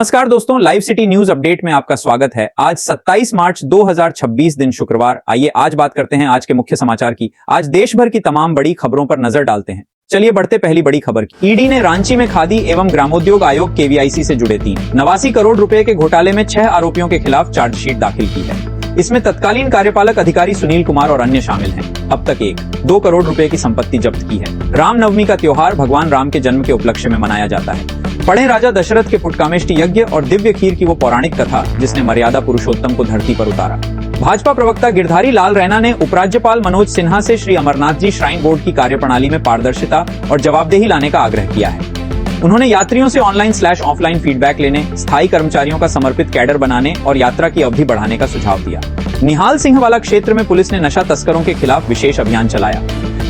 नमस्कार दोस्तों, live city news update में आपका स्वागत है। आज 27 मार्च 2026 दिन शुक्रवार। आइए आज बात करते हैं आज के मुख्य समाचार की। आज देश भर की तमाम बड़ी खबरों पर नजर डालते हैं। चलिए बढ़ते पहली बड़ी खबर की। ईडी ने रांची में खादी एवं ग्रामोद्योग आयोग केवीआईसी से जुड़े 89 करोड़ रुपए के घोटाले में 6 आरोपियों के खिलाफ चार्जशीट दाखिल की है। इसमें तत्कालीन कार्यपालक अधिकारी सुनील कुमार और अन्य शामिल हैं। अब तक 2 करोड़ रुपए की संपत्ति जब्त की है। रामनवमी का त्योहार भगवान राम के जन्म के उपलक्ष्य में मनाया जाता है। पढ़े राजा दशरथ के पुटकामेष्टि यज्ञ और दिव्य खीर की वो पौराणिक कथा जिसने मर्यादा पुरुषोत्तम को धरती पर उतारा। भाजपा प्रवक्ता गिरधारी लाल रैना ने उपराज्यपाल मनोज सिन्हा से श्री अमरनाथ जी श्राइन बोर्ड की कार्यप्रणाली में पारदर्शिता और जवाबदेही लाने का आग्रह किया है। उन्होंने यात्रियों से ऑनलाइन/ऑफलाइन फीडबैक लेने, स्थायी कर्मचारियों का समर्पित कैडर बनाने और यात्रा की अवधि बढ़ाने का सुझाव दिया। निहाल सिंह वाला क्षेत्र में पुलिस ने नशा तस्करों के खिलाफ विशेष अभियान चलाया।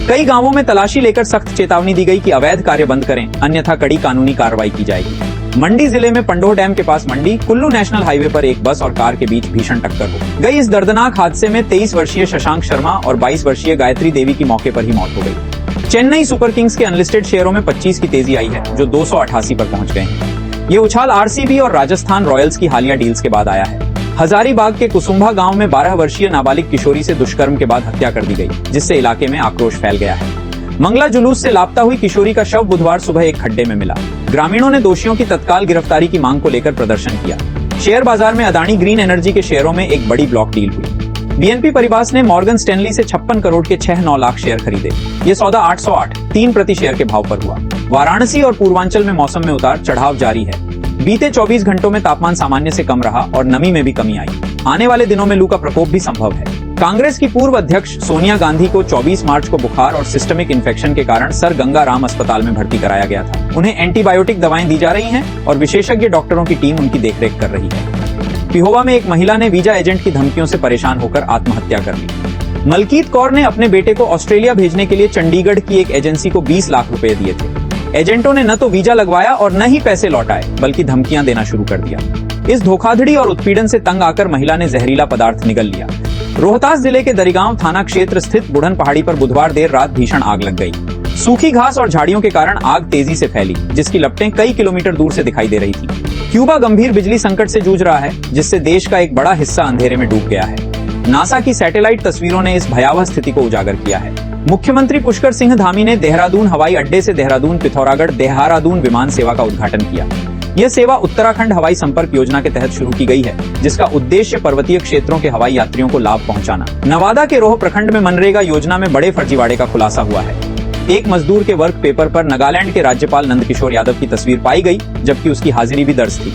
कई गांवों में तलाशी लेकर सख्त चेतावनी दी गई कि अवैध कार्य बंद करें, अन्यथा कड़ी कानूनी कार्रवाई की जाएगी। मंडी जिले में पंडोह डैम के पास मंडी कुल्लू नेशनल हाईवे पर एक बस और कार के बीच भीषण टक्कर हो गई। इस दर्दनाक हादसे में 23 वर्षीय शशांक शर्मा और 22 वर्षीय गायत्री देवी की मौके पर ही मौत हो गई। चेन्नई सुपर किंग्स के अनलिस्टेड शेयरों में 25 की तेजी आई है, जो 288 पर पहुंच गए हैं। ये उछाल आरसीबी और राजस्थान रॉयल्स की हालिया डील्स के बाद आया है। हजारीबाग के कुसुम्भा गांव में 12 वर्षीय नाबालिग किशोरी से दुष्कर्म के बाद हत्या कर दी गई, जिससे इलाके में आक्रोश फैल गया है। मंगला जुलूस से लापता हुई किशोरी का शव बुधवार सुबह एक खड्डे में मिला। ग्रामीणों ने दोषियों की तत्काल गिरफ्तारी की मांग को लेकर प्रदर्शन किया। शेयर बाजार में अदानी ग्रीन एनर्जी के शेयरों में एक बड़ी ब्लॉक डील हुई। बीएनपी परिवास ने मॉर्गन स्टैनली से 56 करोड़ के 6-9 लाख शेयर खरीदे। ये सौदा 808 3 प्रति शेयर के भाव पर हुआ। वाराणसी और पूर्वांचल में मौसम में उतार चढ़ाव जारी है। बीते 24 घंटों में तापमान सामान्य से कम रहा और नमी में भी कमी आई। आने वाले दिनों में लू का प्रकोप भी संभव है। कांग्रेस की पूर्व अध्यक्ष सोनिया गांधी को 24 मार्च को बुखार और सिस्टमिक इन्फेक्शन के कारण सर गंगा राम अस्पताल में भर्ती कराया गया था। उन्हें एंटीबायोटिक दवाएं दी जा रही हैं और विशेषज्ञ डॉक्टरों की टीम उनकी देखरेख कर रही है। पिहोवा में एक महिला ने वीजा एजेंट की धमकियों से परेशान होकर आत्महत्या कर ली। मलकीत कौर ने अपने बेटे को ऑस्ट्रेलिया भेजने के लिए चंडीगढ़ की एक एजेंसी को 20 लाख रुपए दिए थे। एजेंटों ने न तो वीजा लगवाया और न ही पैसे लौटाए, बल्कि धमकियां देना शुरू कर दिया। इस धोखाधड़ी और उत्पीड़न से तंग आकर महिला ने जहरीला पदार्थ निगल लिया। रोहतास जिले के दरिगांव थाना क्षेत्र स्थित बुढ़न पहाड़ी पर बुधवार देर रात भीषण आग लग गई। सूखी घास और झाड़ियों के कारण आग तेजी से फैली, जिसकी लपटें कई किलोमीटर दूर से दिखाई दे रही थी। क्यूबा गंभीर बिजली संकट से जूझ रहा है, जिससे देश का एक बड़ा हिस्सा अंधेरे में डूब गया है। नासा की सैटेलाइट तस्वीरों ने इस भयावह स्थिति को उजागर किया है। मुख्यमंत्री पुष्कर सिंह धामी ने देहरादून हवाई अड्डे से देहरादून पिथौरागढ़ देहरादून विमान सेवा का उद्घाटन किया। यह सेवा उत्तराखंड हवाई संपर्क योजना के तहत शुरू की गई है, जिसका उद्देश्य पर्वतीय क्षेत्रों के हवाई यात्रियों को लाभ पहुंचाना। नवादा के रोह प्रखंड में मनरेगा योजना में बड़े फर्जीवाड़े का खुलासा हुआ है। एक मजदूर के वर्क पेपर पर नागालैंड के राज्यपाल नंदकिशोर यादव की तस्वीर पाई गई, जबकि उसकी हाजिरी भी दर्ज थी।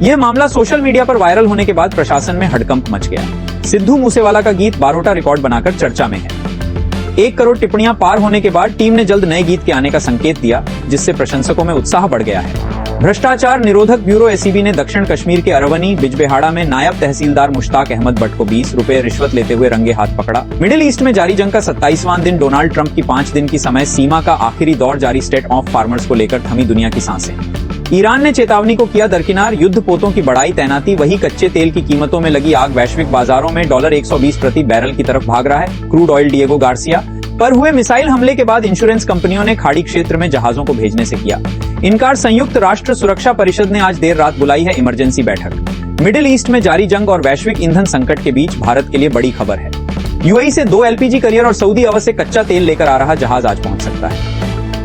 यह मामला सोशल मीडिया पर वायरल होने के बाद प्रशासन में हड़कंप मच गया। सिद्धू मूसेवाला का गीत बारोटा रिकॉर्ड बनाकर चर्चा में है। 1 करोड़ टिप्पणियां पार होने के बाद टीम ने जल्द नए गीत के आने का संकेत दिया, जिससे प्रशंसकों में उत्साह बढ़ गया है। भ्रष्टाचार निरोधक ब्यूरो एसीबी ने दक्षिण कश्मीर के अरवनी बिजबेहाड़ा में नायब तहसीलदार मुश्ताक अहमद भट्ट को 20 रुपए रिश्वत लेते हुए रंगे हाथ पकड़ा। मिडिल ईस्ट में जारी जंग का 27वां दिन डोनाल्ड ट्रंप की 5 दिन की समय सीमा का आखिरी दौर जारी। स्टेट ऑफ फार्मर्स को लेकर थमी दुनिया की सांसें। ईरान ने चेतावनी को किया दरकिनार। युद्ध पोतों की बढ़ाई तैनाती, वही कच्चे तेल की कीमतों में लगी आग। वैश्विक बाजारों में $120 प्रति बैरल की तरफ भाग रहा है क्रूड ऑयल। डिएगो गार्सिया पर हुए मिसाइल हमले के बाद इंश्योरेंस कंपनियों ने खाड़ी क्षेत्र में जहाजों को भेजने से किया इनकार। संयुक्त राष्ट्र सुरक्षा परिषद ने आज देर रात बुलाई है इमरजेंसी बैठक। मिडिल ईस्ट में जारी जंग और वैश्विक ईंधन संकट के बीच भारत के लिए बड़ी खबर है। यूएई से 2 एलपीजी करियर और सऊदी अरब से कच्चा तेल लेकर आ रहा जहाज आज पहुंच सकता है।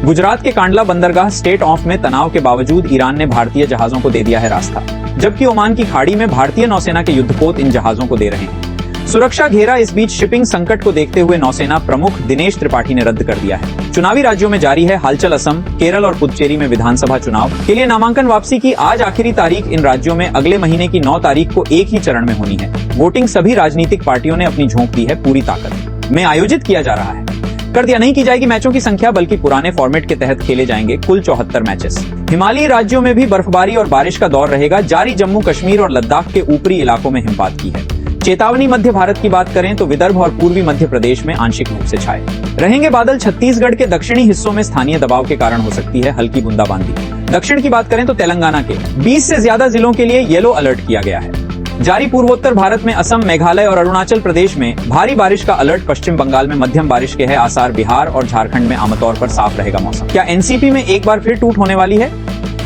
गुजरात के कांडला बंदरगाह स्टेट ऑफ में तनाव के बावजूद ईरान ने भारतीय जहाजों को दे दिया है रास्ता, जबकि ओमान की खाड़ी में भारतीय नौसेना के युद्धपोत इन जहाजों को दे रहे हैं। सुरक्षा घेरा। इस बीच शिपिंग संकट को देखते हुए नौसेना प्रमुख दिनेश त्रिपाठी ने रद्द कर दिया है। चुनावी राज्यों में जारी है हलचल। असम, केरल और पुदुचेरी में विधानसभा चुनाव के लिए नामांकन वापसी की आज आखिरी तारीख। इन राज्यों में अगले महीने की 9 तारीख को एक ही चरण में होनी है। वोटिंग सभी राजनीतिक पार्टियों ने अपनी झोंक दी है पूरी ताकत में आयोजित किया जा रहा है। कर दिया नहीं की जाएगी मैचों की संख्या, बल्कि पुराने फॉर्मेट के तहत खेले जाएंगे कुल 74 मैचेस। हिमालयी राज्यों में भी बर्फबारी और बारिश का दौर रहेगा जारी। जम्मू कश्मीर और लद्दाख के ऊपरी इलाकों में हिमपात की है चेतावनी। मध्य भारत की बात करें तो विदर्भ और पूर्वी मध्य प्रदेश में आंशिक रूप से छाए रहेंगे बादल। छत्तीसगढ़ के दक्षिणी हिस्सों में स्थानीय दबाव के कारण हो सकती है हल्की बूंदाबांदी। दक्षिण की बात करें तो तेलंगाना के 20 से ज्यादा जिलों के लिए येलो अलर्ट किया गया है। जारी पूर्वोत्तर भारत में असम, मेघालय और अरुणाचल प्रदेश में भारी बारिश का अलर्ट। पश्चिम बंगाल में मध्यम बारिश के है आसार। बिहार और झारखंड में आमतौर पर साफ रहेगा मौसम। क्या एनसीपी में एक बार फिर टूट होने वाली है?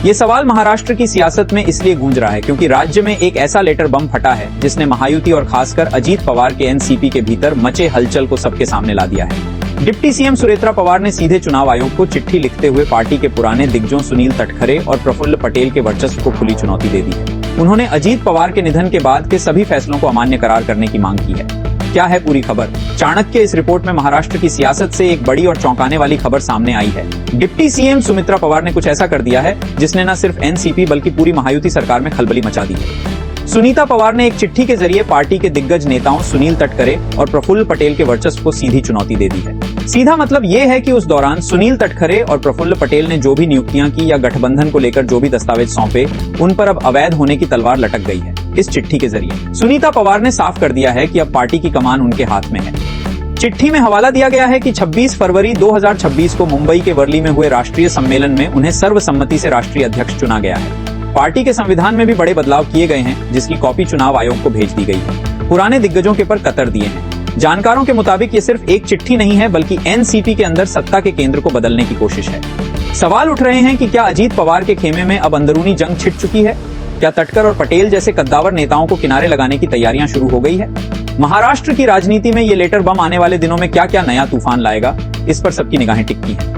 ये सवाल महाराष्ट्र की सियासत में इसलिए गूंज रहा है क्योंकि राज्य में एक ऐसा लेटर बम फटा है जिसने महायुति और खासकर अजीत पवार के एनसीपी के भीतर मचे हलचल को सबके सामने ला दिया है। डिप्टी सीएम सुनेत्रा पवार ने सीधे चुनाव आयोग को चिट्ठी लिखते हुए पार्टी के पुराने दिग्गजों सुनील तटखरे और प्रफुल्ल पटेल के वर्चस्व को खुली चुनौती दे दी है। उन्होंने अजीत पवार के निधन के बाद के सभी फैसलों को अमान्य करार करने की मांग की है। क्या है पूरी खबर? चाणक्य इस रिपोर्ट में महाराष्ट्र की सियासत से एक बड़ी और चौंकाने वाली खबर सामने आई है। डिप्टी सीएम सुमित्रा पवार ने कुछ ऐसा कर दिया है जिसने न सिर्फ एनसीपी बल्कि पूरी महायुति सरकार में खलबली मचा दी है। सुनीता पवार ने एक चिट्ठी के जरिए पार्टी के दिग्गज नेताओं सुनील तटकरे और प्रफुल्ल पटेल के वर्चस्व को सीधी चुनौती दे दी है। सीधा मतलब ये है कि उस दौरान सुनील तटकरे और प्रफुल्ल पटेल ने जो भी नियुक्तियां की या गठबंधन को लेकर जो भी दस्तावेज सौंपे, उन पर अब अवैध होने की तलवार लटक गई है। इस चिट्ठी के जरिए सुनीता पवार ने साफ कर दिया है कि अब पार्टी की कमान उनके हाथ में है। चिट्ठी में हवाला दिया गया है कि 26 फरवरी 2026 को मुंबई के वर्ली में हुए राष्ट्रीय सम्मेलन में उन्हें सर्वसम्मति से राष्ट्रीय अध्यक्ष चुना गया है। पार्टी के संविधान में भी बड़े बदलाव किए गए हैं जिसकी कॉपी चुनाव आयोग को भेज दी गई है। पुराने दिग्गजों के पर कतर दिए हैं। जानकारों के मुताबिक ये सिर्फ एक चिट्ठी नहीं है बल्कि एनसीपी के अंदर सत्ता के केंद्र को बदलने की कोशिश है। सवाल उठ रहे हैं कि क्या अजीत पवार के खेमे में अब अंदरूनी जंग छिड़ चुकी है? क्या तटकर और पटेल जैसे कद्दावर नेताओं को किनारे लगाने की तैयारियां शुरू हो गई है? महाराष्ट्र की राजनीति में ये लेटर बम आने वाले दिनों में क्या क्या नया तूफान लाएगा, इस पर सबकी निगाहें टिकती हैं।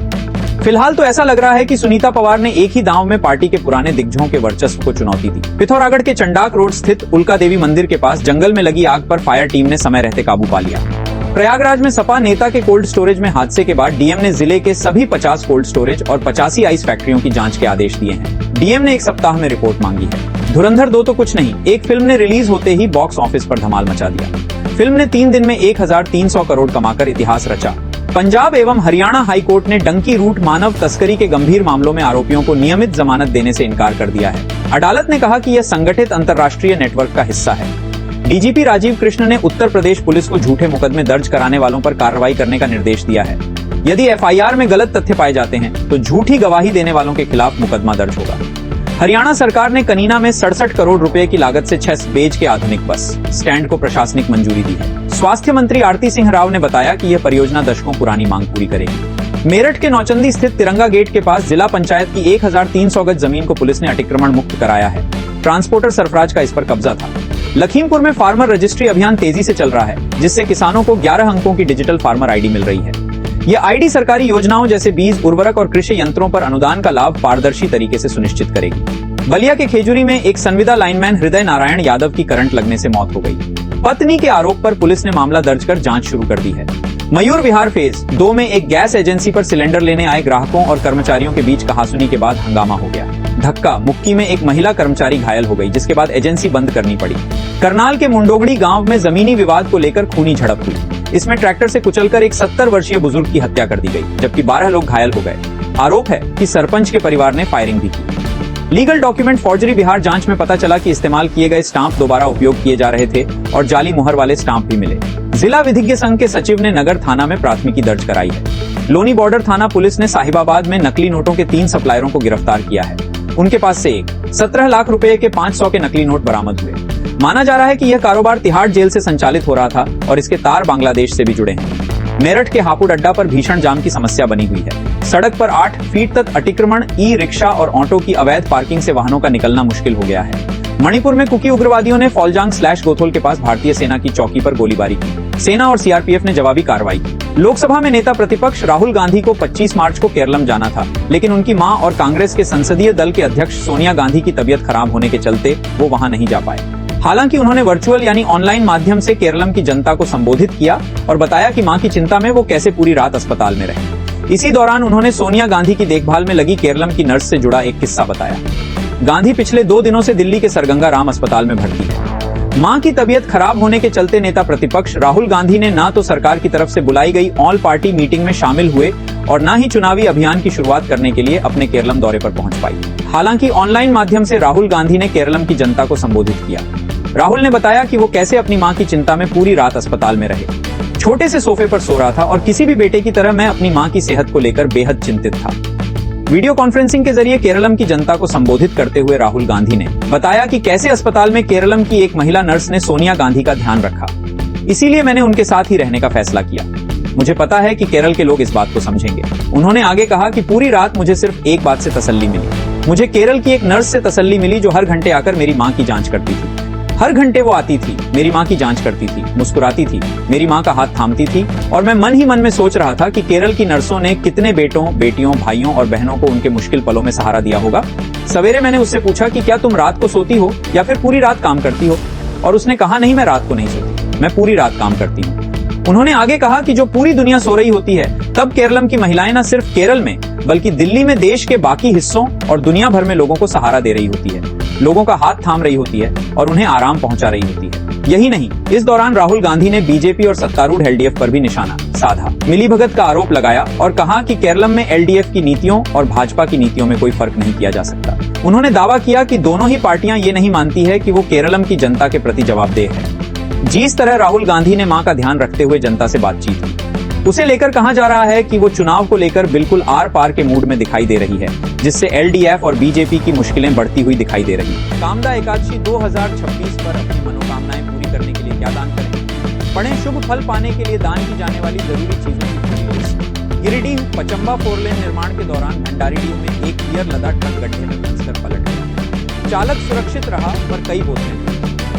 फिलहाल तो ऐसा लग रहा है कि सुनीता पवार ने एक ही दांव में पार्टी के पुराने दिग्गजों के वर्चस्व को चुनौती दी। पिथौरागढ़ के चंडाक रोड स्थित उल्का देवी मंदिर के पास जंगल में लगी आग पर फायर टीम ने समय रहते काबू पा लिया। प्रयागराज में सपा नेता के कोल्ड स्टोरेज में हादसे के बाद डीएम ने जिले के सभी 50 कोल्ड स्टोरेज और 85 आइस फैक्ट्रियों की जांच के आदेश दिए हैं। डीएम ने एक सप्ताह में रिपोर्ट मांगी है। धुरंधर 2 तो कुछ नहीं, एक फिल्म ने रिलीज होते ही बॉक्स ऑफिस पर धमाल मचा दिया। फिल्म ने 3 दिन में 1300 करोड़ कमाकर इतिहास रचा। पंजाब एवं हरियाणा हाई कोर्ट ने डंकी रूट मानव तस्करी के गंभीर मामलों में आरोपियों को नियमित जमानत देने से इनकार कर दिया है। अदालत ने कहा कि यह संगठित अंतर्राष्ट्रीय नेटवर्क का हिस्सा है। डीजीपी राजीव कृष्ण ने उत्तर प्रदेश पुलिस को झूठे मुकदमे दर्ज कराने वालों पर कार्रवाई करने का निर्देश दिया है। यदि एफआईआर में गलत तथ्य पाए जाते हैं तो झूठी गवाही देने वालों के खिलाफ मुकदमा दर्ज होगा। हरियाणा सरकार ने कनीना में 67 करोड़ रुपए की लागत से 6 बेज के आधुनिक बस स्टैंड को प्रशासनिक मंजूरी दी है। स्वास्थ्य मंत्री आरती सिंह राव ने बताया कि यह परियोजना दशकों पुरानी मांग पूरी करेगी। मेरठ के नौचंदी स्थित तिरंगा गेट के पास जिला पंचायत की 1300 गज जमीन को पुलिस ने अतिक्रमण मुक्त कराया है। ट्रांसपोर्टर सरफराज का इस पर कब्जा था। लखीमपुर में फार्मर रजिस्ट्री अभियान तेजी से चल रहा है, जिससे किसानों को 11 अंकों की डिजिटल फार्मर आईडी मिल रही है। यह आईडी सरकारी योजनाओं जैसे बीज, उर्वरक और कृषि यंत्रों पर अनुदान का लाभ पारदर्शी तरीके से सुनिश्चित करेगी। बलिया के खेजूरी में एक संविदा लाइनमैन हृदय नारायण यादव की करंट लगने से मौत हो गई। पत्नी के आरोप पर पुलिस ने मामला दर्ज कर जांच शुरू कर दी है। मयूर विहार फेज 2 में एक गैस एजेंसी पर सिलेंडर लेने आए ग्राहकों और कर्मचारियों के बीच कहासुनी के बाद हंगामा हो गया। धक्का मुक्की में एक महिला कर्मचारी घायल हो गई, जिसके बाद एजेंसी बंद करनी पड़ी। करनाल के मुंडोगड़ी गांव में जमीनी विवाद को लेकर खूनी झड़प हुई। इसमें ट्रैक्टर से कुचलकर एक 70 वर्षीय बुजुर्ग की हत्या कर दी गई, जबकि 12 लोग घायल हो गए। आरोप है कि सरपंच के परिवार ने फायरिंग भी की। लीगल डॉक्यूमेंट फॉर्जरी बिहार जांच में पता चला कि इस्तेमाल किए गए स्टाम्प दोबारा उपयोग किए जा रहे थे और जाली मुहर वाले स्टाम्प भी मिले। जिला विधिज्ञ संघ के सचिव ने नगर थाना में प्राथमिकी दर्ज कराई है। लोनी बॉर्डर थाना पुलिस ने साहिबाबाद में नकली नोटों के 3 सप्लायरों को गिरफ्तार किया है। उनके पास से 17 लाख रुपए के 500 के नकली नोट बरामद हुए। माना जा रहा है कि यह कारोबार तिहाड़ जेल से संचालित हो रहा था और इसके तार बांग्लादेश से भी जुड़े हैं। मेरठ के हापुड़ अड्डा पर भीषण जाम की समस्या बनी हुई है। सड़क पर 8 फीट तक अतिक्रमण, ई रिक्शा और ऑटो की अवैध पार्किंग से वाहनों का निकलना मुश्किल हो गया है। मणिपुर में कुकी उग्रवादियों ने फॉलजांग/गोथोल के पास भारतीय सेना की चौकी पर गोलीबारी की। सेना और सीआरपीएफ ने जवाबी कार्रवाई की। लोकसभा में नेता प्रतिपक्ष राहुल गांधी को 25 मार्च को केरलम जाना था, लेकिन उनकी मां और कांग्रेस के संसदीय दल के अध्यक्ष सोनिया गांधी की तबीयत खराब होने के चलते वो वहां नहीं जा पाए। हालांकि उन्होंने वर्चुअल यानी ऑनलाइन माध्यम से केरलम की जनता को संबोधित किया और बताया कि मां की चिंता में वो कैसे पूरी रात अस्पताल में रहे। इसी दौरान उन्होंने सोनिया गांधी की देखभाल में लगी केरलम की नर्स से जुड़ा एक किस्सा बताया। गांधी पिछले 2 दिनों से दिल्ली के सरगंगा राम अस्पताल में भर्ती है। मां की तबीयत खराब होने के चलते नेता प्रतिपक्ष राहुल गांधी ने ना तो सरकार की तरफ से बुलाई गई ऑल पार्टी मीटिंग में शामिल हुए और न ही चुनावी अभियान की शुरुआत करने के लिए अपने केरलम दौरे पर पहुंच पाई। हालांकि ऑनलाइन माध्यम से राहुल गांधी ने केरलम की जनता को संबोधित किया। राहुल ने बताया कि वो कैसे अपनी मां की चिंता में पूरी रात अस्पताल में रहे। छोटे से सोफे पर सो रहा था और किसी भी बेटे की तरह मैं अपनी मां की सेहत को लेकर बेहद चिंतित था। वीडियो कॉन्फ्रेंसिंग के जरिए केरलम की जनता को संबोधित करते हुए राहुल गांधी ने बताया कि कैसे अस्पताल में केरलम की एक महिला नर्स ने सोनिया गांधी का ध्यान रखा। इसीलिए मैंने उनके साथ ही रहने का फैसला किया। मुझे पता है कि केरल के लोग इस बात को समझेंगे। उन्होंने आगे कहा कि पूरी रात मुझे सिर्फ एक बात से तसल्ली मिली। मुझे केरल की एक नर्स से तसल्ली मिली जो हर घंटे आकर मेरी माँ की जांच करती थी। हर घंटे वो आती थी, मेरी माँ की जांच करती थी, मुस्कुराती थी, मेरी माँ का हाथ थामती थी और मैं मन ही मन में सोच रहा था कि केरल की नर्सों ने कितने बेटों, बेटियों, भाइयों और बहनों को उनके मुश्किल पलों में सहारा दिया होगा। सवेरे मैंने उससे पूछा कि क्या तुम रात को सोती हो या फिर पूरी रात काम करती हो, और उसने कहा नहीं, मैं रात को नहीं सोती, मैं पूरी रात काम करती हूँ। उन्होंने आगे कहा कि जो पूरी दुनिया सो रही होती है तब केरलम की महिलाएं न सिर्फ केरल में बल्कि दिल्ली में देश के बाकी हिस्सों और दुनिया भर में लोगों को सहारा दे रही होती है, लोगों का हाथ थाम रही होती है और उन्हें आराम पहुंचा रही होती है। यही नहीं, इस दौरान राहुल गांधी ने बीजेपी और सत्तारूढ़ एलडीएफ पर भी निशाना साधा, मिलीभगत का आरोप लगाया और कहा कि केरलम में एलडीएफ की नीतियों और भाजपा की नीतियों में कोई फर्क नहीं किया जा सकता। उन्होंने दावा किया कि दोनों ही पार्टियां ये नहीं मानती है कि वो केरलम की जनता के प्रति जवाबदेह है। जिस तरह राहुल गांधी ने मां का ध्यान रखते हुए जनता से बातचीत की, उसे लेकर कहा जा रहा है कि वो चुनाव को लेकर बिल्कुल आर पार के मूड में दिखाई दे रही है, जिससे एलडीएफ और बीजेपी की मुश्किलें बढ़ती हुई दिखाई दे रही है। कामदा एकादशी 2026 पर अपनी मनोकामनाएं पूरी करने के लिए क्या दान करें? पढ़ें शुभ फल पाने के लिए दान की जाने वाली जरूरी चीजों की पूरी लिस्ट। गिरिडीह पचम्बा 4 लेन निर्माण के दौरान भंडारीडीह में एक गियर लदा ट्रक गड्ढे में फंसकर पलट गया। चालक सुरक्षित रहा पर कई बोतलें।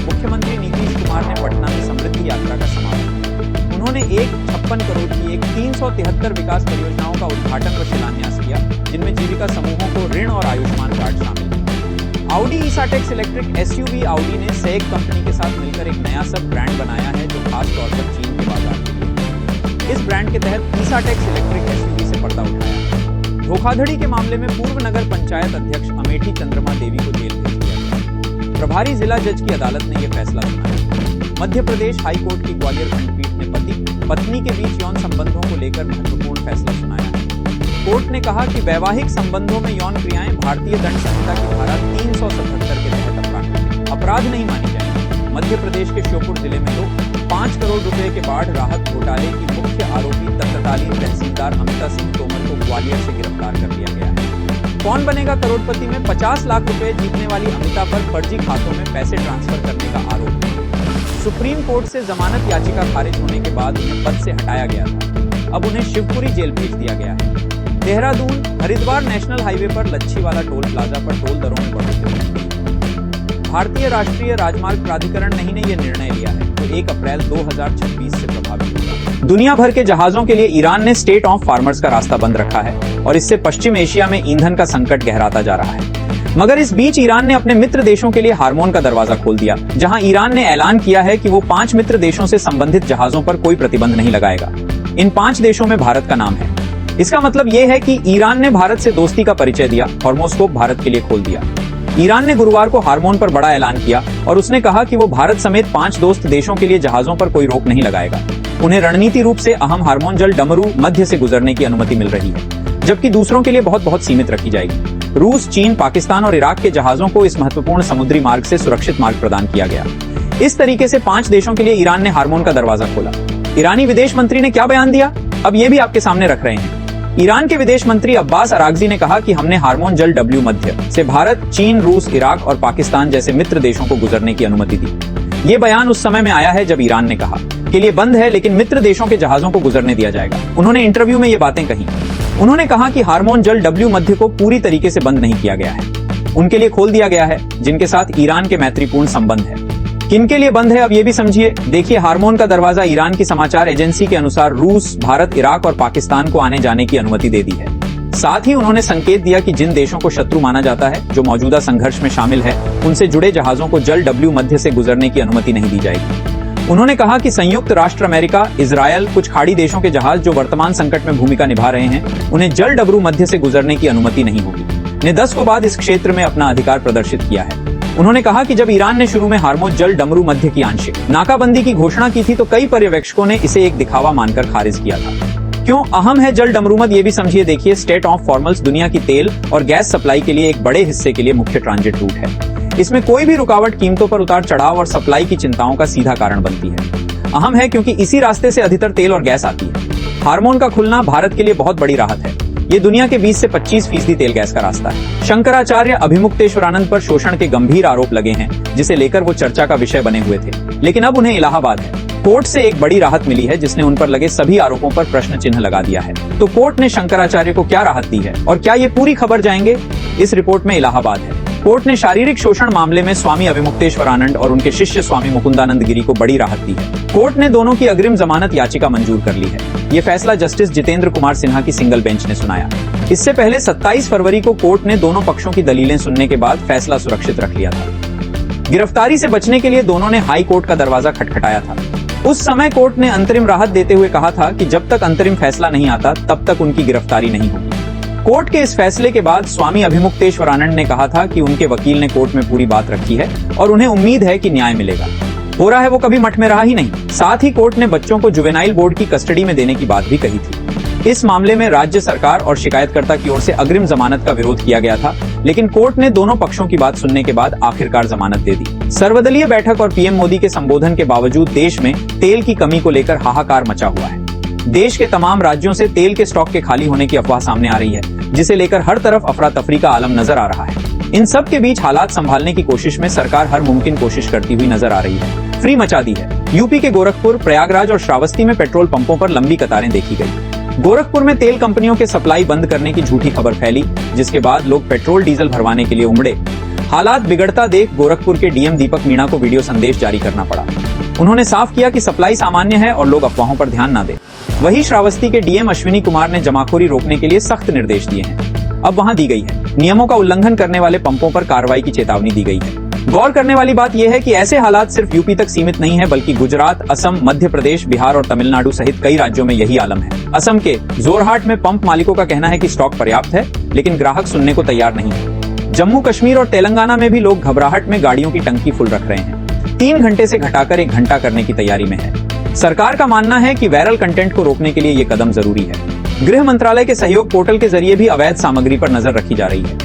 मुख्यमंत्री नीतीश कुमार ने पटना में समृद्धि यात्रा का समापन किया। उन्होंने 56 करोड़ की 373 विकास परियोजनाओं का उद्घाटन व शिलान्यास किया, जिनमें जीविका समूहों को ऋण और आयुष्मान कार्ड शामिल हैं। Audi ईसाटेक्स इलेक्ट्रिक एसयूवी Audi ने सेग कंपनी के साथ मिलकर एक नया सब ब्रांड बनाया है जो खास तौर पर चीन के बाजार के लिए। इस ब्रांड के तहत ईसाटेक्स इलेक्ट्रिक एसयूवी से पर्दा उठाया। धोखाधड़ी के मामले में पूर्व नगर पंचायत अध्यक्ष अमेठी चंद्रमा देवी को जेल भेज दिया गया। प्रभारी जिला जज की अदालत ने यह फैसला सुनाया। मध्य प्रदेश हाई कोर्ट की ग्वालियर खंडपीठ ने पति पत्नी के बीच यौन संबंधों को लेकर महत्वपूर्ण फैसला सुनाया है। कोर्ट ने कहा कि वैवाहिक संबंधों में यौन क्रियाएं भारतीय दंड संहिता की धारा 377 के तहत अपराध नहीं मानी जाएंगी। मध्य प्रदेश के श्योपुर जिले में लोग 5 करोड़ रुपए के बाढ़ राहत घोटाले की मुख्य आरोपी तत्कालीन तहसीलदार अमिता सिंह तोमर को ग्वालियर से गिरफ्तार कर लिया गया है। कौन बनेगा करोड़पति में 50 लाख रुपए जीतने वाली अमिता पर फर्जी खातों में पैसे ट्रांसफर करने का आरोप है। सुप्रीम कोर्ट से जमानत याचिका खारिज होने के बाद उन्हें पद से हटाया गया था। अब उन्हें शिवपुरी जेल भेज दिया गया है। देहरादून हरिद्वार नेशनल हाईवे पर लच्छीवाला टोल प्लाजा पर टोल दरों में बढ़ोतरी। भारतीय राष्ट्रीय राजमार्ग प्राधिकरण ने यह निर्णय लिया है जो 1 अप्रैल 2026 से प्रभावी होगा। दुनिया भर के जहाजों के लिए ईरान ने स्टेट ऑफ फार्मर्स का रास्ता बंद रखा है और इससे पश्चिम एशिया में ईंधन का संकट गहराता जा रहा है। मगर इस बीच ईरान ने अपने मित्र देशों के लिए हार्मोन का दरवाजा खोल दिया, जहां ईरान ने ऐलान किया है कि वो 5 मित्र देशों से संबंधित जहाजों पर कोई प्रतिबंध नहीं लगाएगा। इन 5 देशों में भारत का नाम है। इसका मतलब ये है कि ईरान ने भारत से दोस्ती का परिचय दिया, हॉर्मोस्कोप भारत के लिए खोल दिया। ईरान ने गुरुवार को हार्मोन पर बड़ा ऐलान किया और उसने कहा कि वो भारत समेत 5 दोस्त देशों के लिए जहाजों पर कोई रोक नहीं लगाएगा। उन्हें रणनीति रूप से अहम हार्मोन जल डमरू मध्य से गुजरने की अनुमति मिल रही है, जबकि दूसरों के लिए बहुत सीमित रखी जाएगी। रूस, चीन, पाकिस्तान और इराक के जहाजों को इस महत्वपूर्ण समुद्री मार्ग से सुरक्षित मार्ग प्रदान किया गया। इस तरीके से 5 देशों के लिए ईरान ने हार्मोन का दरवाजा खोला। ईरानी विदेश मंत्री ने क्या बयान दिया, अब ये भी आपके सामने रख रहे हैं। ईरान के विदेश मंत्री अब्बास अरागजी ने कहा कि हमने हार्मोन जल डब्ल्यू मध्य से भारत, चीन, रूस, इराक और पाकिस्तान जैसे मित्र देशों को गुजरने की अनुमति दी। ये बयान उस समय में आया है जब ईरान ने कहा कि लिए बंद है लेकिन मित्र देशों के जहाजों को गुजरने दिया जाएगा। उन्होंने इंटरव्यू में ये बातें कही। उन्होंने कहा कि हार्मोन जल डब्ल्यू मध्य को पूरी तरीके से बंद नहीं किया गया है, उनके लिए खोल दिया गया है जिनके साथ ईरान के मैत्रीपूर्ण संबंध है। किनके लिए बंद है अब ये भी समझिए। देखिए, हार्मोन का दरवाजा ईरान की समाचार एजेंसी के अनुसार रूस, भारत, इराक और पाकिस्तान को आने जाने की अनुमति दे दी है। साथ ही उन्होंने संकेत दिया कि जिन देशों को शत्रु माना जाता है, जो मौजूदा संघर्ष में शामिल है, उनसे जुड़े जहाजों को जल डब्ल्यू मध्य से गुजरने की अनुमति नहीं दी जाएगी। उन्होंने कहा कि संयुक्त राष्ट्र अमेरिका, इजरायल, कुछ खाड़ी देशों के जहाज जो वर्तमान संकट में भूमिका निभा रहे हैं, उन्हें जल डब्ल्यू मध्य से गुजरने की अनुमति नहीं होगी। ने 10 को बाद इस क्षेत्र में अपना अधिकार प्रदर्शित किया है। उन्होंने कहा कि जब ईरान ने शुरू में हार्मोन जल डमरू मध्य की आंशिक नाकाबंदी की घोषणा की थी तो कई पर्यवेक्षकों ने इसे एक दिखावा मानकर खारिज किया था। क्यों अहम है जल डमरू मध्य, ये भी समझिए। देखिए, स्टेट ऑफ फॉर्मल्स दुनिया की तेल और गैस सप्लाई के लिए एक बड़े हिस्से के लिए मुख्य ट्रांजिट रूट है। इसमें कोई भी रुकावट कीमतों पर उतार चढ़ाव और सप्लाई की चिंताओं का सीधा कारण बनती है। अहम है क्योंकि इसी रास्ते से अधिकतर तेल और गैस आती है। हार्मोन का खुलना भारत के लिए बहुत बड़ी राहत है। ये दुनिया के 20 से 25% तेल गैस का रास्ता है। शंकराचार्य अभिमुक्तेश्वरानंद पर शोषण के गंभीर आरोप लगे हैं, जिसे लेकर वो चर्चा का विषय बने हुए थे, लेकिन अब उन्हें इलाहाबाद है। कोर्ट से एक बड़ी राहत मिली है जिसने उन पर लगे सभी आरोपों पर प्रश्न चिन्ह लगा दिया है। तो कोर्ट ने शंकराचार्य को क्या राहत दी है और क्या ये पूरी खबर जाएंगे, इस रिपोर्ट में इलाहाबाद है। कोर्ट ने शारीरिक शोषण मामले में स्वामी अभिमुक्तेश्वरानंद और उनके शिष्य स्वामी मुकुंदानंद गिरी को बड़ी राहत दी है। कोर्ट ने दोनों की अग्रिम जमानत याचिका मंजूर कर ली है। ये फैसला जस्टिस जितेंद्र कुमार सिन्हा की सिंगल बेंच ने सुनाया। इससे पहले 27 फरवरी को कोर्ट ने दोनों पक्षों की दलीलें सुनने के बाद फैसला सुरक्षित रख लिया था। गिरफ्तारी से बचने के लिए दोनों ने हाई कोर्ट का दरवाजा खटखटाया था। उस समय कोर्ट ने अंतरिम राहत देते हुए कहा था कि जब तक अंतरिम फैसला नहीं आता तब तक उनकी गिरफ्तारी नहीं होगी। कोर्ट के इस फैसले के बाद स्वामी अभिमुक्तेश्वरानंद ने कहा था कि उनके वकील ने कोर्ट में पूरी बात रखी है और उन्हें उम्मीद है कि न्याय मिलेगा। हो रहा है वो कभी मठ में रहा ही नहीं। साथ ही कोर्ट ने बच्चों को जुवेनाइल बोर्ड की कस्टडी में देने की बात भी कही थी। इस मामले में राज्य सरकार और शिकायतकर्ता की ओर से अग्रिम जमानत का विरोध किया गया था, लेकिन कोर्ट ने दोनों पक्षों की बात सुनने के बाद आखिरकार जमानत दे दी। सर्वदलीय बैठक और पीएम मोदी के संबोधन के बावजूद देश में तेल की कमी को लेकर हाहाकार मचा हुआ है। देश के तमाम राज्यों से तेल के स्टॉक के खाली होने की अफवाह सामने आ रही है, जिसे लेकर हर तरफ अफरा तफरी का आलम नजर आ रहा है। इन सब के बीच हालात संभालने की कोशिश में सरकार हर मुमकिन कोशिश करती हुई नजर आ रही है। फ्री मचा दी है। यूपी के गोरखपुर, प्रयागराज और श्रावस्ती में पेट्रोल पंपों पर लंबी कतारें देखी गई। गोरखपुर में तेल कंपनियों के सप्लाई बंद करने की झूठी खबर फैली, जिसके बाद लोग पेट्रोल डीजल भरवाने के लिए उमड़े। हालात बिगड़ता देख गोरखपुर के डीएम दीपक मीणा को वीडियो संदेश जारी करना पड़ा। उन्होंने साफ किया कि सप्लाई सामान्य है और लोग अफवाहों पर ध्यान न दें। वहीं श्रावस्ती के डीएम अश्विनी कुमार ने जमाखोरी रोकने के लिए सख्त निर्देश दिए हैं। अब वहां दी गई है। नियमों का उल्लंघन करने वाले पंपों पर कार्रवाई की चेतावनी दी गई है। गौर करने वाली बात यह है कि ऐसे हालात सिर्फ यूपी तक सीमित नहीं है, बल्कि गुजरात, असम, मध्य प्रदेश, बिहार और तमिलनाडु सहित कई राज्यों में यही आलम है। असम के जोरहाट में पंप मालिकों का कहना है कि स्टॉक पर्याप्त है, लेकिन ग्राहक सुनने को तैयार नहीं है। जम्मू कश्मीर और तेलंगाना में भी लोग घबराहट में गाड़ियों की टंकी फुल रख रहे हैं। 3 घंटे से घटाकर 1 घंटा करने की तैयारी में है। सरकार का मानना है कि वायरल कंटेंट को रोकने के लिए ये कदम जरूरी है। गृह मंत्रालय के सहयोग पोर्टल के जरिए भी अवैध सामग्री पर नजर रखी जा रही है।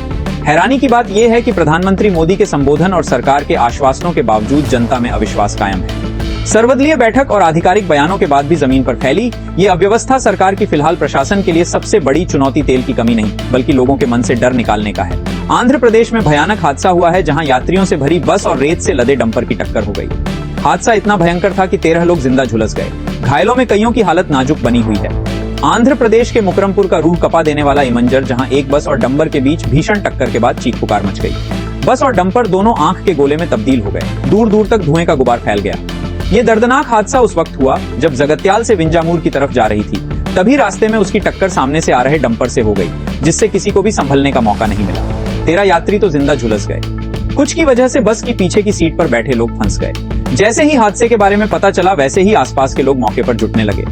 हैरानी की बात यह है कि प्रधानमंत्री मोदी के संबोधन और सरकार के आश्वासनों के बावजूद जनता में अविश्वास कायम है। सर्वदलीय बैठक और आधिकारिक बयानों के बाद भी जमीन पर फैली ये अव्यवस्था सरकार की फिलहाल प्रशासन के लिए सबसे बड़ी चुनौती तेल की कमी नहीं, बल्कि लोगों के मन से डर निकालने का है। आंध्र प्रदेश में भयानक हादसा हुआ है, जहां यात्रियों से भरी बस और रेत से लदे डंपर की टक्कर हो गई। हादसा इतना भयंकर था कि 13 लोग जिंदा झुलस गए। घायलों में कईयों की हालत नाजुक बनी हुई है। आंध्र प्रदेश के मुकरमपुर का रूह कपा देने वाला इमंजर, जहां एक बस और डंपर के बीच भीषण टक्कर के बाद चीख पुकार मच गई। बस और डंपर दोनों आंख के गोले में तब्दील हो गए। दूर दूर तक धुएं का गुबार फैल गया। ये दर्दनाक हादसा उस वक्त हुआ जब जगत्याल से विंजामूर की तरफ जा रही थी। तभी रास्ते में उसकी टक्कर सामने से आ रहे डंपर से हो गई, जिससे किसी को भी संभलने का मौका नहीं मिला। 13 यात्री तो जिंदा झुलस गए। कुछ की वजह से बस की पीछे की सीट पर बैठे लोग फंस गए। जैसे ही हादसे के बारे में पता चला, वैसे ही आसपास के लोग मौके पर जुटने लगे।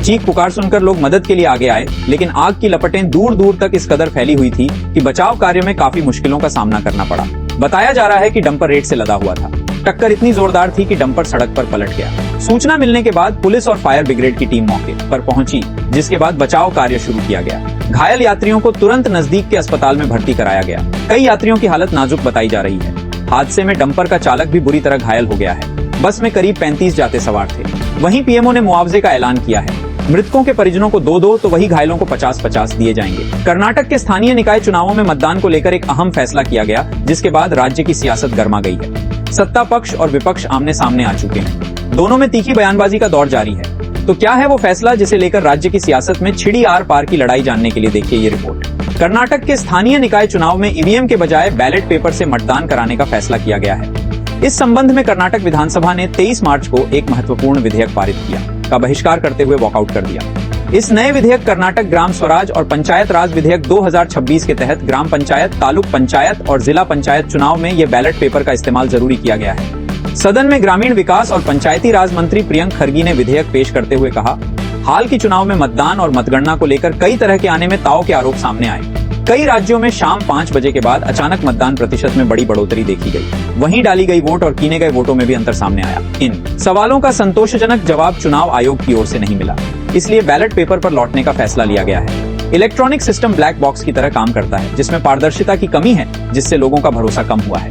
चीख पुकार सुनकर लोग मदद के लिए आगे आए, लेकिन आग की लपटें दूर दूर तक इस कदर फैली हुई थी कि बचाव कार्य में काफी मुश्किलों का सामना करना पड़ा। बताया जा रहा है कि डंपर रेत से लदा हुआ था। टक्कर इतनी जोरदार थी कि डंपर सड़क पर पलट गया। सूचना मिलने के बाद पुलिस और फायर ब्रिगेड की टीम मौके पर पहुंची, जिसके बाद बचाव कार्य शुरू किया गया। घायल यात्रियों को तुरंत नजदीक के अस्पताल में भर्ती कराया गया। कई यात्रियों की हालत नाजुक बताई जा रही है। हादसे में डंपर का चालक भी बुरी तरह घायल हो गया है। बस में करीब 35 यात्री सवार थे। वहीं पीएमओ ने मुआवजे का ऐलान किया है। मृतकों के परिजनों को 2-2 तो वही घायलों को 50-50 दिए जाएंगे। कर्नाटक के स्थानीय निकाय चुनावों में मतदान को लेकर एक अहम फैसला किया गया, जिसके बाद राज्य की सियासत गर्मा गई है। सत्ता पक्ष और विपक्ष आमने सामने आ चुके हैं। दोनों में तीखी बयानबाजी का दौर जारी है। तो क्या है वो फैसला जिसे लेकर राज्य की सियासत में छिड़ी आर पार की लड़ाई, जानने के लिए देखिए ये रिपोर्ट। कर्नाटक के स्थानीय निकाय चुनाव में ईवीएम के बजाय बैलेट पेपर से मतदान कराने का फैसला किया गया है। इस संबंध में कर्नाटक विधानसभा ने 23 मार्च को एक महत्वपूर्ण विधेयक पारित किया का बहिष्कार करते हुए वॉकआउट कर दिया। इस नए विधेयक कर्नाटक ग्राम स्वराज और पंचायत राज विधेयक 2026 के तहत ग्राम पंचायत, तालुक पंचायत और जिला पंचायत चुनाव में ये बैलेट पेपर का इस्तेमाल जरूरी किया गया है। सदन में ग्रामीण विकास और पंचायती राज मंत्री प्रियंक खरगी ने विधेयक पेश करते हुए कहा, हाल की चुनाव में मतदान और मतगणना को लेकर कई तरह के आने में ताव के आरोप सामने आए। कई राज्यों में शाम 5 बजे के बाद अचानक मतदान प्रतिशत में बड़ी बढ़ोतरी देखी गई। वहीं डाली गई वोट और कीने गए वोटों में भी अंतर सामने आया। इन सवालों का संतोषजनक जवाब चुनाव आयोग की ओर से नहीं मिला, इसलिए बैलेट पेपर पर लौटने का फैसला लिया गया है। इलेक्ट्रॉनिक सिस्टम ब्लैक बॉक्स की तरह काम करता है, जिसमें पारदर्शिता की कमी है, जिससे लोगों का भरोसा कम हुआ है।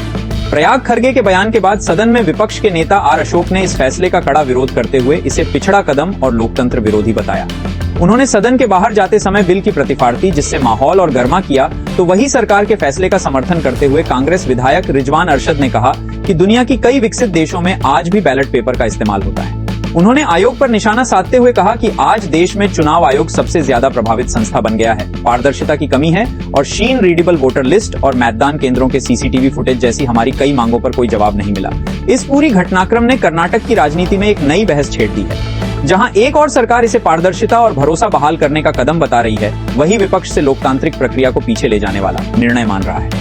प्रयाग खरगे के बयान के बाद सदन में विपक्ष के नेता आर अशोक ने इस फैसले का कड़ा विरोध करते हुए इसे पिछड़ा कदम और लोकतंत्र विरोधी बताया। उन्होंने सदन के बाहर जाते समय बिल की प्रतिफाड़ती, जिससे माहौल और गर्मा किया, तो वही सरकार के फैसले का समर्थन करते हुए कांग्रेस विधायक रिजवान अरशद ने कहा कि दुनिया की कई विकसित देशों में आज भी बैलेट पेपर का इस्तेमाल होता है। उन्होंने आयोग पर निशाना साधते हुए कहा कि आज देश में चुनाव आयोग सबसे ज्यादा प्रभावित संस्था बन गया है। पारदर्शिता की कमी है और शीन रीडेबल वोटर लिस्ट और मतदान केंद्रों के सीसीटीवी फुटेज जैसी हमारी कई मांगों पर कोई जवाब नहीं मिला। इस पूरी घटनाक्रम ने कर्नाटक की राजनीति में एक नई बहस छेड़ दी है। जहां एक और सरकार इसे पारदर्शिता और भरोसा बहाल करने का कदम बता रही है, वही विपक्ष से लोकतांत्रिक प्रक्रिया को पीछे ले जाने वाला निर्णय मान रहा है।